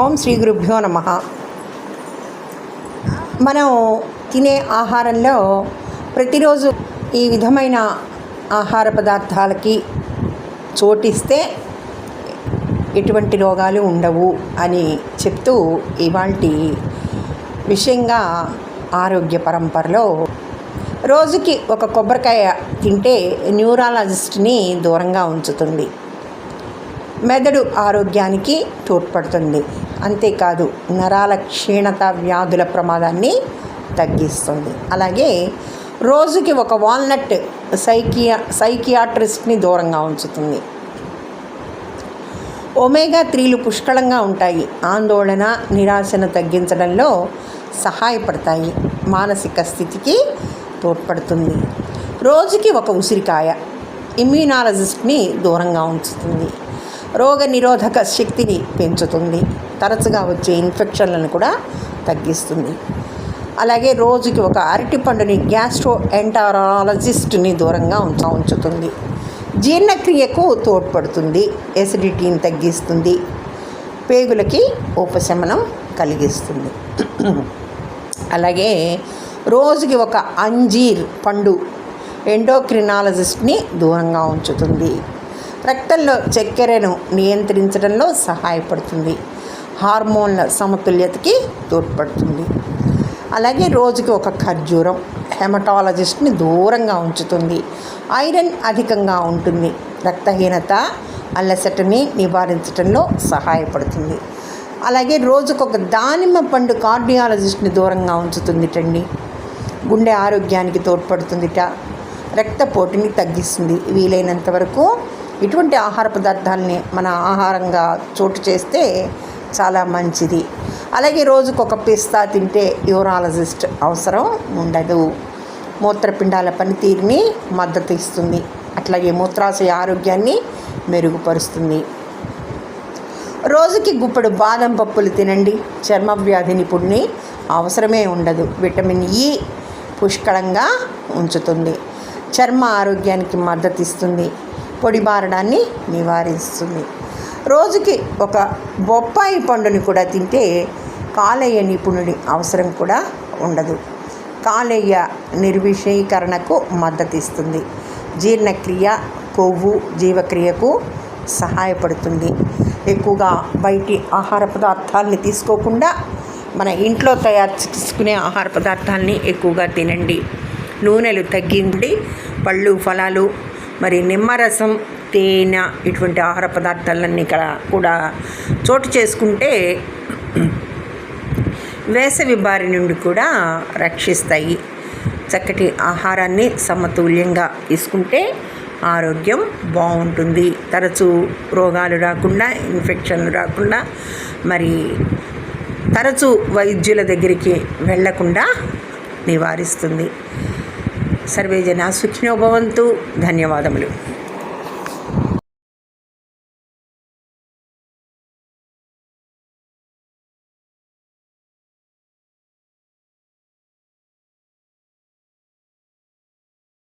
ఓం శ్రీ గురుభ్యో నమః. మనం తినే ఆహారంలో ప్రతిరోజు ఈ విధమైన ఆహార పదార్థాలకి చోటిస్తే ఎటువంటి రోగాలు ఉండవు అని చెప్తూ ఇవాల్టి విషయంగా ఆరోగ్య పరంపరలో రోజుకి ఒక కొబ్బరికాయ తింటే న్యూరాలజిస్ట్ని దూరంగా ఉంచుతుంది, మెదడు ఆరోగ్యానికి తోడ్పడుతుంది. అంతేకాదు నరాల క్షీణత వ్యాధుల ప్రమాదాన్ని తగ్గిస్తుంది. అలాగే రోజుకి ఒక వాల్నట్ సైకియాట్రిస్ట్ని దూరంగా ఉంచుతుంది. ఒమేగా 3లు పుష్కలంగా ఉంటాయి, ఆందోళన నిరాశను తగ్గించడంలో సహాయపడతాయి, మానసిక స్థితికి తోడ్పడుతుంది. రోజుకి ఒక ఉసిరికాయ ఇమ్యూనాలజిస్ట్ని దూరంగా ఉంచుతుంది, రోగ నిరోధక శక్తిని పెంచుతుంది, తరచుగా వచ్చే ఇన్ఫెక్షన్లను కూడా తగ్గిస్తుంది. అలాగే రోజుకి ఒక అరటిపండుని గ్యాస్ట్రో ఎంటరాలజిస్ట్ని దూరంగా ఉంచుతుంది, జీర్ణక్రియకు తోడ్పడుతుంది, ఎసిడిటీని తగ్గిస్తుంది, పేగులకి ఉపశమనం కలిగిస్తుంది. అలాగే రోజుకి ఒక అంజీర్ పండు ఎండోక్రినాలజిస్ట్ని దూరంగా ఉంచుతుంది, రక్తంలో చక్కెరను నియంత్రించడంలో సహాయపడుతుంది, హార్మోన్ల సమతుల్యతకి తోడ్పడుతుంది. అలాగే రోజుకి ఒక ఖర్జూరం హెమటాలజిస్ట్ని దూరంగా ఉంచుతుంది, ఐరన్ అధికంగా ఉంటుంది, రక్తహీనత అలసటని నివారించడంలో సహాయపడుతుంది. అలాగే రోజుకొక దానిమ్మ పండు కార్డియాలజిస్ట్ని దూరంగా ఉంచుతుందిటండి, గుండె ఆరోగ్యానికి తోడ్పడుతుందిట, రక్తపోటుని తగ్గిస్తుంది. వీలైనంత వరకు ఇటువంటి ఆహార పదార్థాలని మన ఆహారంగా చోటు చేస్తే చాలా మంచిది. అలాగే రోజుకొక పిస్తా తింటే యూరాలజిస్ట్ అవసరం ఉండదు, మూత్రపిండాల పనితీరుని మద్దతు ఇస్తుంది, అట్లాగే మూత్రాశయ ఆరోగ్యాన్ని మెరుగుపరుస్తుంది. రోజుకి గుప్పెడు బాదం పప్పులు తినండి, చర్మ వ్యాధి నిపుణుని అవసరమే ఉండదు, విటమిన్ ఇ పుష్కలంగా ఉంచుతుంది, చర్మ ఆరోగ్యానికి మద్దతు ఇస్తుంది, పొడిబారడాన్ని నివారిస్తుంది. రోజుకి ఒక బొప్పాయి పండుని కూడా తింటే కాలేయ నిపుణుడి అవసరం కూడా ఉండదు, కాలేయ నిర్విషీకరణకు మద్దతు ఇస్తుంది, జీర్ణక్రియ కొవ్వు జీవక్రియకు సహాయపడుతుంది. ఎక్కువగా బయటి ఆహార పదార్థాలని తీసుకోకుండా మన ఇంట్లో తయారు చేసుకునే ఆహార పదార్థాలని ఎక్కువగా తినండి, నూనెలు తగ్గించి పళ్ళు ఫలాలు మరి నిమ్మరసం తేనె ఇటువంటి ఆహార పదార్థాలన్నీ కూడా చోటు చేసుకుంటే వేసవి బారి నుండి కూడా రక్షిస్తాయి. చక్కటి ఆహారాన్ని సమతుల్యంగా తీసుకుంటే ఆరోగ్యం బాగుంటుంది, తరచూ రోగాలు రాకుండా ఇన్ఫెక్షన్లు రాకుండా మరి తరచూ వైద్యుల దగ్గరికి వెళ్లకుండా నివారిస్తుంది. సర్వే జనా సుఖినో భవంతు. ధన్యవాదములు.